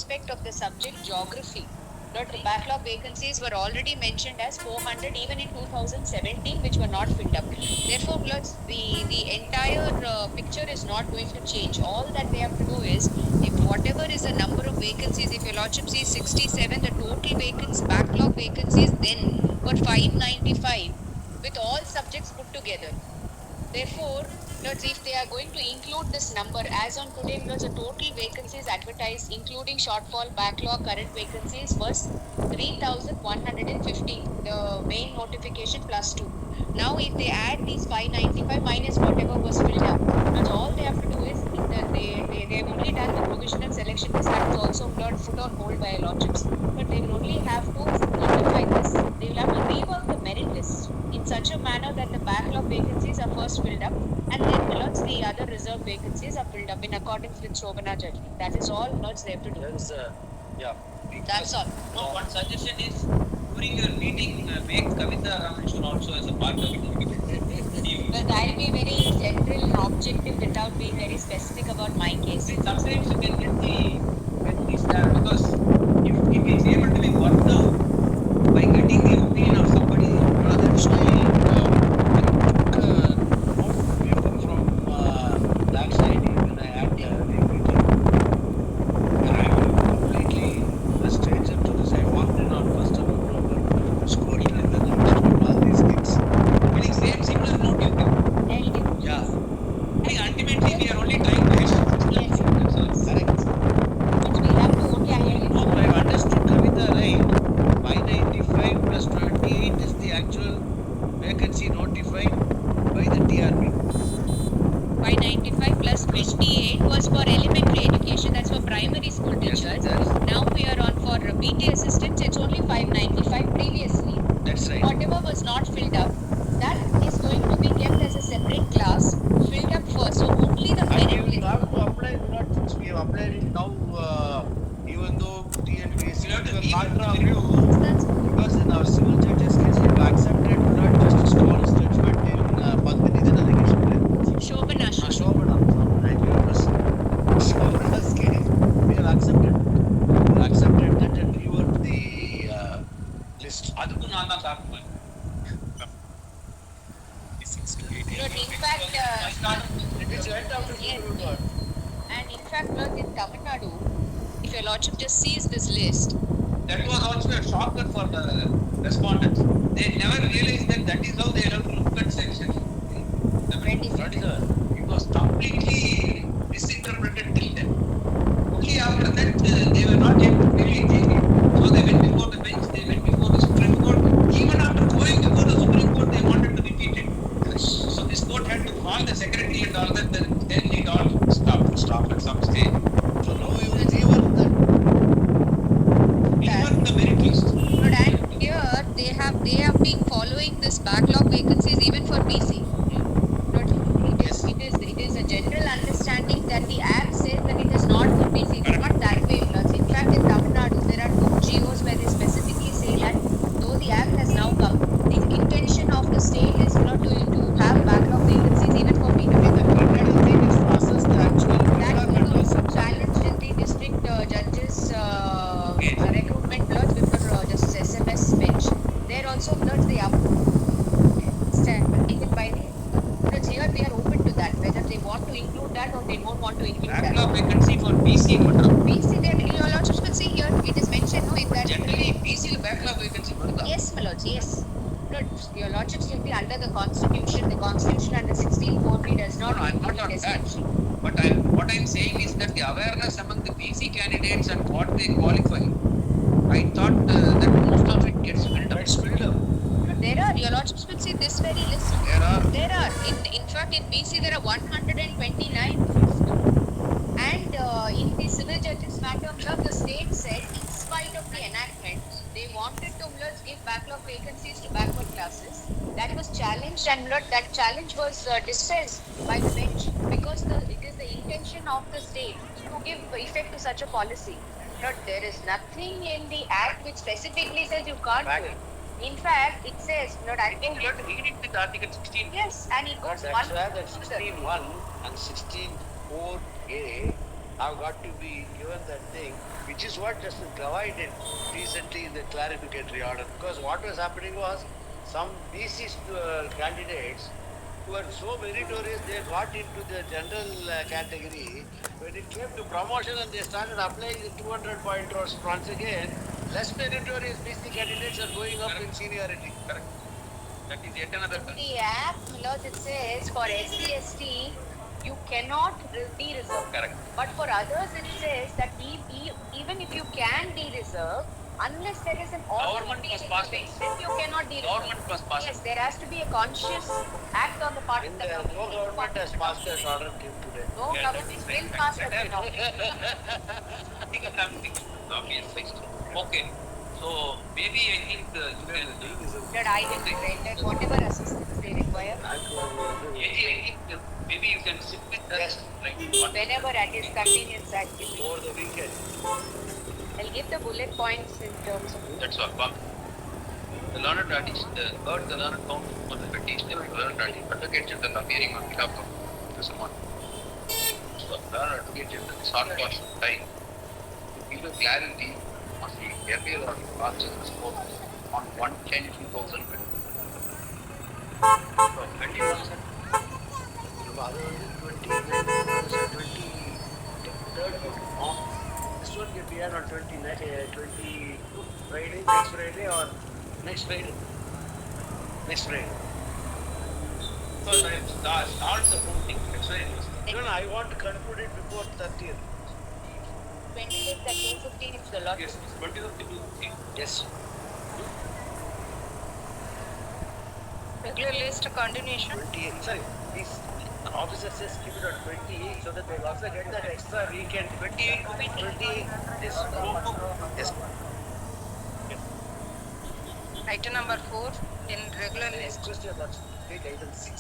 respect of the subject geography. But the backlog vacancies were already mentioned as 400 even in 2017, which were not filled up. Therefore, the entire picture is not going to change. All that they have to do is, if whatever is the number of vacancies, if your lordship sees 67, the total vacancies, backlog vacancies then were 595 with all subjects put together. Therefore, if they are going to include this number, as on today, the total vacancies advertised, including shortfall, backlog, current vacancies, was 3,150. The main notification plus 2. Now, if they add these 595 minus whatever was filled up, all they have to do is they have only done the provisional selection list that is also put on hold by lordships. But they will only have to notify this. They will have to rework the merit list in such a manner that the backlog vacancies are first filled up and then the other reserve vacancies are filled up in accordance with Shobana judgment. That is all they have to do. That's all. No, one suggestion is during your meeting, make Kavita Ramesh also as a part of it. But I'll be very general and objective without being very specific about my case. Sometimes you can get the star because if it's able to be worked out by getting the opinion of somebody, that's why I took note from that side when I had the meeting. I'm completely a stranger to this. I walked in on 1st of October, scored and then all these things. getting similar note you can. Yeah. Ultimately, we are only trying to help. Yes. That's all. Correct. Which we have to only Hope identify. I've understood Kavita right. 595 plus 28 is the actual vacancy notified by the TRB. 595 plus 28 was for elementary education, that's for primary school teachers. Yes. Now we are on for BT assistants, it's only 595 previously. That's right. Whatever was not filled up, that is going to be kept as a separate class, filled up first. So only the And merit we list. will have to apply, not since we have applied it now, even though TNPSC You have to took a leave it contra to view, That's because in our civil judges case we have accepted not Justice Collins judgment in Padmini Janageshwari. Shobana. Shobana, I remember Shobana's case. We have accepted that and reworked the list. அதுக்கும் நான் தான் காரணம். In fact, It's went out to yes. Supreme Court. And in fact, in Tamil Nadu, if your lordship just sees this list, That was also a shocker for the respondents. They never realized that is how they have to look at section 27. It was completely misinterpreted till then. Only after that they were not able to really take it. So they went before the bench, they went before the Supreme Court. Even after going before the Supreme Court, they wanted to repeat it. So this court had to call the secretary and all that, then it all stopped at some stage. So now you will rework that. Rework the merit list. But and here they have been following this backlog vacancies even for BC. But it is a general understanding that the act says that it is not for BC. It's not that way. In fact, in Tamil Nadu, there are 2 GOs where they specifically say that though the act has now come, the intention of the state is not to have backlog vacancies even for BC. The thing is to assess the actual That requirement was of challenged in the district judges recruitment bloods before Justice SMS bench. There also bloods they up taken by the bloods. Here we are open to that, whether they want to include that or they don't want to include Backlog that. vacancy for BC மட்டும். BC, your lordships will see here, it is mentioned in that. Generally BC backlog vacancy வருதா? Yes, my lords, yes. Your lordships will be under the constitution. The constitution under 1640 does not. No, I'm not on that. But what I'm saying is that the awareness among the BC candidates and what they qualify, I thought that most of it gets filled up. It's filled up. There are, your lordships will see this very list. There are. In fact, in BC there are 129. And in the civil judges matter, the state said, in spite of the enactment, they wanted to give backlog vacancies to backward classes. That was challenged, and that challenge was dispensed by the bench because it is the intention of the state to give effect to such a policy. There is nothing in the act which specifically says you can't do it. In fact, it says, I think you have to read it with Article 16. Yes, and it goes That's one where the 16.1 and 16.4a have got to be given that thing, which is what Justice Gawai did recently in the clarificatory order. Because what was happening was some BC candidates who were so meritorious, they got into the general category. When it came to promotion and they started applying the 200 pointers once again, less meritorious BC candidates are going up in seniority. Correct. That is yet another. In the act, Milord, it says for SC, ST, you cannot de-reserve. Correct. But for others, it says that even if you can de-reserve, unless there is an Government authority must pass then it. you cannot de-reserve. Government must pass it. Yes, there has to be a conscious act on the part of And the government. no government has passed that order till today. No Yeah, government that is will right. pass such an order. Because I'm thinking, obviously. Okay. So maybe I think you can. That I will render whatever assistance they require Maybe I think maybe you can sit with us. Right. whenever at his convenience. I give you. Over the weekend. I'll give the bullet points in terms of. That's all. Well, the learned artist heard the learned count on the petition of the learned artist advocate general appearing on behalf of someone. So, learned advocate general is hard cost time to give a clarity on the earlier or past report on 1/10/2020. So, 21 cent. அது வந்து 23rd. This one can be on 20 Friday, next Friday or next Friday. Next Friday. So, that's the whole thing. That's why it was. No, I want to conclude it before 30th. 25th at 2:15 is the lot. Yes, it's 20th to 15. Yes. Regular list continuation. 28. Sorry, this officer says keep it on 28 so that they'll also get that extra weekend. 28 to 28. Yes. Yes. Item number 4 in regular list. Question, that's take item 6.